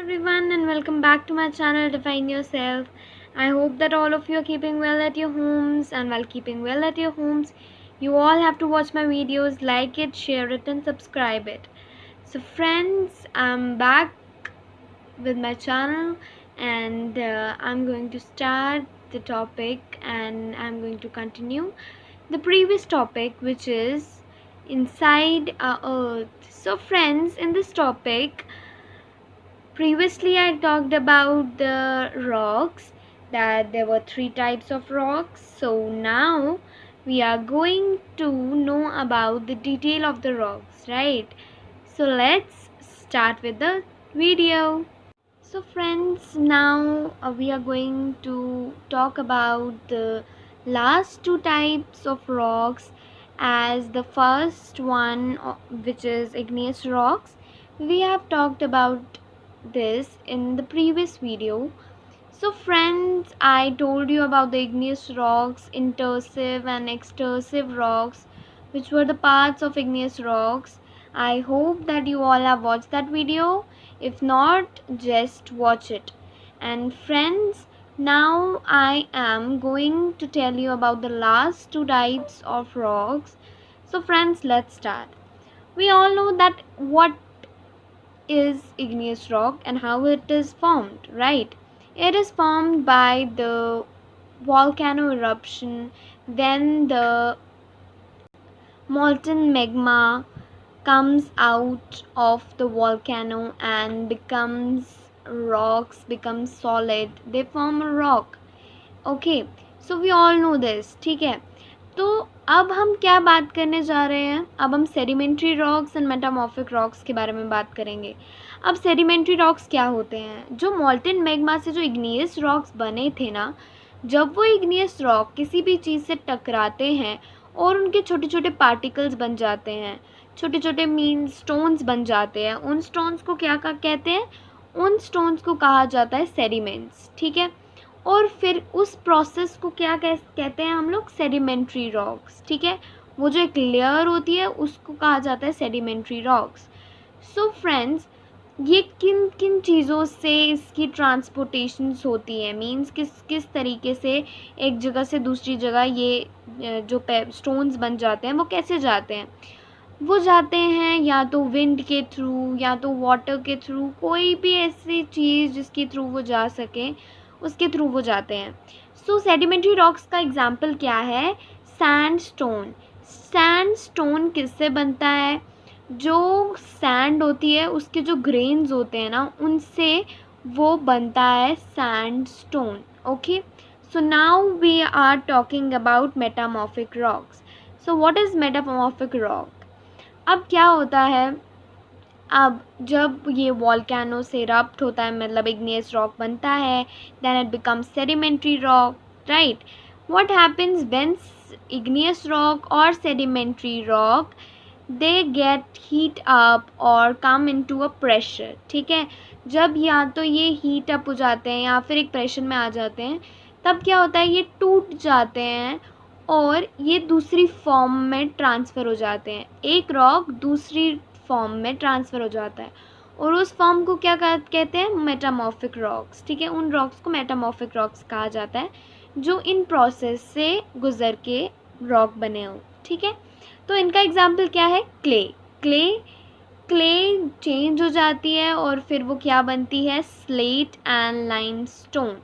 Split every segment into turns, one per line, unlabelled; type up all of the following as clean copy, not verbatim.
everyone and welcome back to my channel Define Yourself. I hope that all of you are keeping well at your homes, and while keeping well at your homes, you all have to watch my videos, like it, share it and subscribe it. So friends, I'm back with my channel and I'm going to start the topic and I'm going to continue the previous topic, which is inside our earth. So friends, in this topic previously, I talked about the rocks, that there were three types of rocks. So now we are going to know about the detail of the rocks, right? So let's start with the video. So friends, now we are going to talk about the last two types of rocks, as the first one, which is igneous rocks. We have talked about this in the previous video. So friends, I told you about the igneous rocks, intrusive and extrusive rocks, which were the parts of igneous rocks. I hope that you all have watched that video. If not, just watch it. And friends, now I am going to tell you about the last two types of rocks. So friends, let's start. We all know that what is igneous rock and how it is formed, right? It is formed by the volcano eruption when the molten magma comes out of the volcano and becomes solid, they form a rock. Okay, so we all know this, ठीक है? तो अब हम क्या बात करने जा रहे हैं? अब हम sedimentary rocks and metamorphic rocks के बारे में बात करेंगे. अब सेडिमेंट्री रॉक्स क्या होते हैं? जो मॉल्टेन मैग्मा से जो इग्नियस रॉक्स बने थे ना, जब वो इग्नियस रॉक किसी भी चीज़ से टकराते हैं और उनके छोटे छोटे पार्टिकल्स बन जाते हैं, छोटे छोटे मीन स्टोन्स बन जाते हैं, उन स्टोन्स को क्या कहते हैं? उन स्टोन्स को कहा जाता है सेडिमेंट्स, ठीक है? और फिर उस प्रोसेस को क्या कहते हैं हम लोग? सेडिमेंट्री रॉक्स, ठीक है? वो जो एक लेयर होती है उसको कहा जाता है सेडिमेंट्री रॉक्स. सो फ्रेंड्स, ये किन किन चीज़ों से इसकी ट्रांसपोर्टेशंस होती है, मींस किस किस तरीके से एक जगह से दूसरी जगह ये जो स्टोन्स बन जाते हैं वो कैसे जाते हैं? वो जाते हैं या तो विंड के थ्रू या तो वाटर के थ्रू, कोई भी ऐसी चीज़ जिसके थ्रू वो जा सके उसके थ्रू वो जाते हैं. सो सेडिमेंट्री रॉक्स का एग्जाम्पल क्या है? सैंडस्टोन. सैंडस्टोन किससे बनता है? जो सैंड होती है उसके जो ग्रेन्स होते हैं ना, उनसे वो बनता है sandstone. Okay, so now we are talking about metamorphic rocks. So what is metamorphic rock? अब क्या होता है, अब जब ये वॉल्केनो से रप्ट होता है, मतलब इग्नियस रॉक बनता है, then it becomes sedimentary rock, right? What happens when igneous rock or sedimentary rock, they get heat up or come into a pressure, ठीक है? जब या तो ये हीट अप हो जाते हैं या फिर एक प्रेशर में आ जाते हैं, तब क्या होता है, ये टूट जाते हैं और ये दूसरी फॉर्म में ट्रांसफ़र हो जाते हैं. एक रॉक दूसरी फॉर्म में ट्रांसफ़र हो जाता है और उस फॉर्म को क्या कहते हैं? मेटामॉर्फिक रॉक्स, ठीक है? उन रॉक्स को मेटामॉर्फिक रॉक्स कहा जाता है जो इन प्रोसेस से गुज़र के रॉक बने हो, ठीक है? तो इनका एग्जाम्पल क्या है? क्ले चेंज हो जाती है और फिर वो क्या बनती है? Slate and limestone.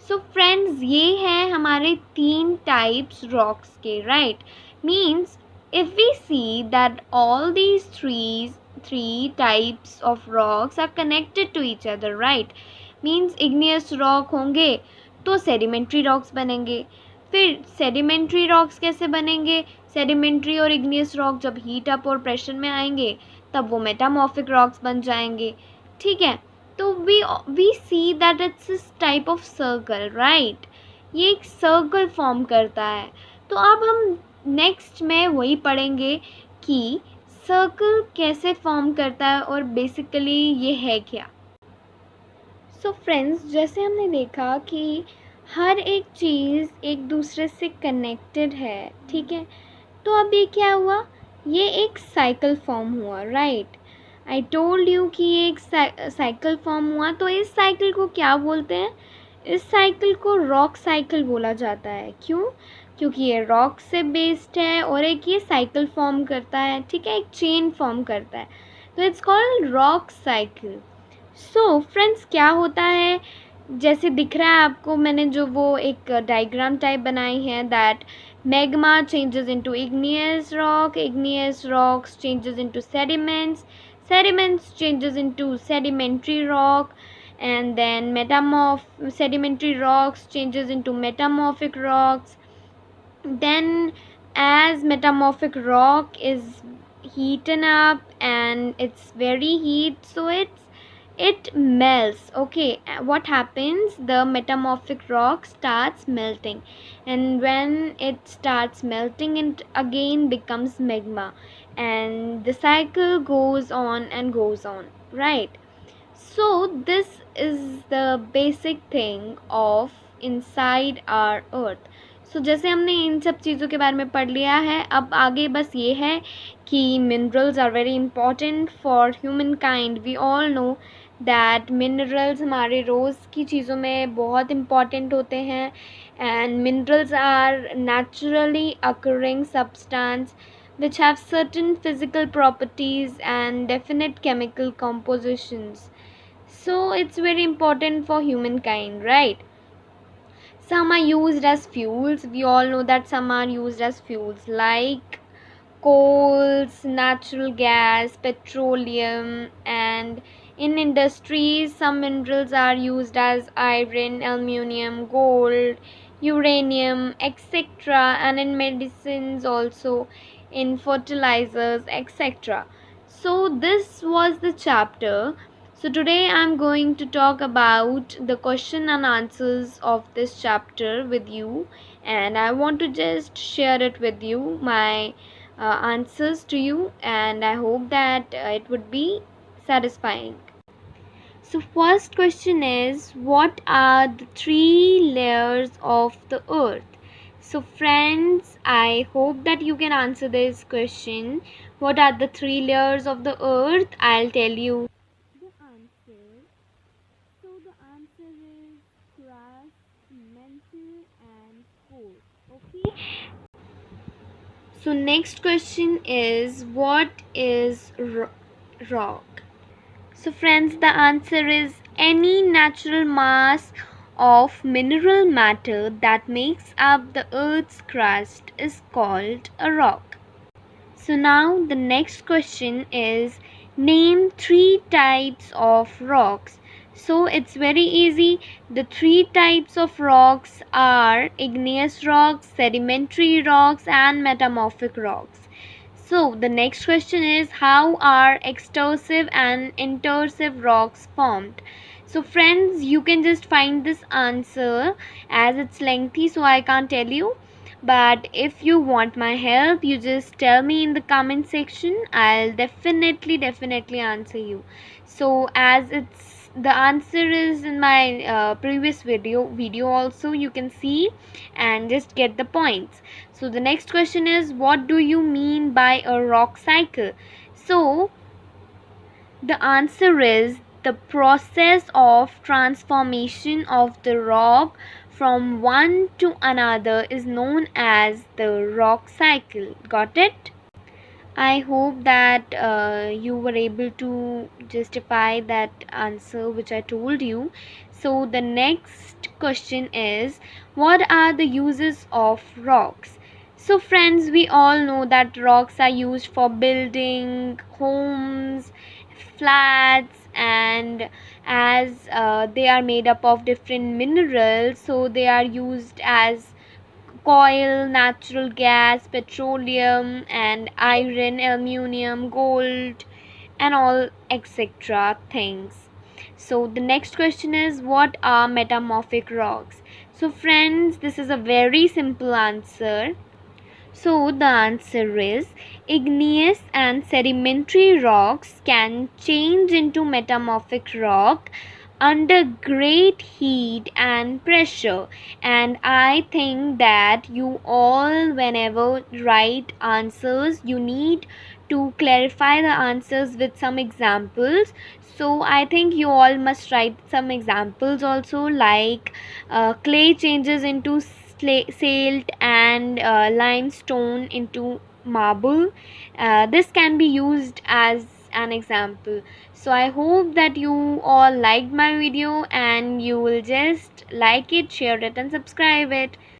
So friends, ये हैं हमारे तीन टाइप्स रॉक्स के, right? Means if we see that all these three types of rocks are connected to each other, right? means igneous rock होंगे तो sedimentary rocks बनेंगे. फिर sedimentary rocks कैसे बनेंगे? sedimentary और igneous rock जब heat up और pressure में आएंगे तब वो metamorphic rocks बन जाएंगे, ठीक है? तो we see that it's this type of circle, right? ये एक circle form करता है. तो अब हम नेक्स्ट में वही पढ़ेंगे कि सर्कल कैसे फॉर्म करता है और बेसिकली ये है क्या. सो फ्रेंड्स, जैसे हमने देखा कि हर एक चीज़ एक दूसरे से कनेक्टेड है, ठीक है? तो अब ये क्या हुआ? ये एक साइकिल फॉर्म हुआ, राइट? आई टोल्ड यू कि ये एक साइकिल फॉर्म हुआ, तो इस साइकिल को क्या बोलते हैं? इस साइकिल को रॉक साइकिल बोला जाता है। क्यों? क्योंकि ये रॉक से बेस्ड है और एक ये साइकिल फॉर्म करता है, ठीक है, एक चेन फॉर्म करता है, तो it's called rock cycle. So friends, क्या होता है, जैसे दिख रहा है आपको, मैंने जो वो एक डायग्राम टाइप बनाई है, that magma changes into igneous rocks changes into sediments changes into sedimentary rock, and then sedimentary rocks changes into metamorphic rocks. Then as metamorphic rock is heaten up and it's very heat, so it melts. Okay, what happens, the metamorphic rock starts melting, and when it starts melting, it again becomes magma, and the cycle goes on and goes on, right? So this is the basic thing of inside our earth. So जैसे हमने इन सब चीज़ों के बारे में पढ़ लिया है, अब आगे बस ये है कि minerals are very important for humankind. We all know that minerals हमारे रोज़ की चीज़ों में बहुत important होते हैं, and minerals are naturally occurring substance which have certain physical properties and definite chemical compositions. So it's very important for humankind, right? Some are used as fuels. We all know that some are used as fuels like coals, natural gas, petroleum, and in industries some minerals are used as iron, aluminum, gold, uranium, etc., and in medicines also, in fertilizers, etc. So this was the chapter. So today I'm going to talk about the question and answers of this chapter with you, and I want to just share it with you, my answers to you, and I hope that it would be satisfying. So first question is, what are the three layers of the earth? So friends, I hope that you can answer this question. What are the three layers of the earth? I'll tell you the answer. So the answer is crust, mantle, and core. Okay. So next question is, what is rock? So friends, the answer is any natural mass of mineral matter that makes up the earth's crust is called a rock. So now the next question is, name three types of rocks. So it's very easy. The three types of rocks are igneous rocks, sedimentary rocks, and metamorphic rocks. So the next question is, how are extrusive and intrusive rocks formed? So friends, you can just find this answer, as it's lengthy so I can't tell you. But if you want my help, you just tell me in the comment section. I'll definitely answer you. So as it's the answer is in my previous video also, you can see and just get the points. So the next question is, what do you mean by a rock cycle? So the answer is the process of transformation of the rock from one to another is known as the rock cycle. Got it? I hope that you were able to justify that answer which I told you. So the next question is, what are the uses of rocks? So friends, we all know that rocks are used for building homes, flats, and as they are made up of different minerals, so they are used as coal, natural gas, petroleum, and iron, aluminum, gold, and all etc. things. So the next question is, what are metamorphic rocks? So friends, this is a very simple answer. So the answer is, igneous and sedimentary rocks can change into metamorphic rock under great heat and pressure. And I think that you all, whenever write answers, you need to clarify the answers with some examples. So I think you all must write some examples also, like clay changes into silt and limestone into marble. This can be used as an example. So I hope that you all liked my video and you will just like it, share it and subscribe it.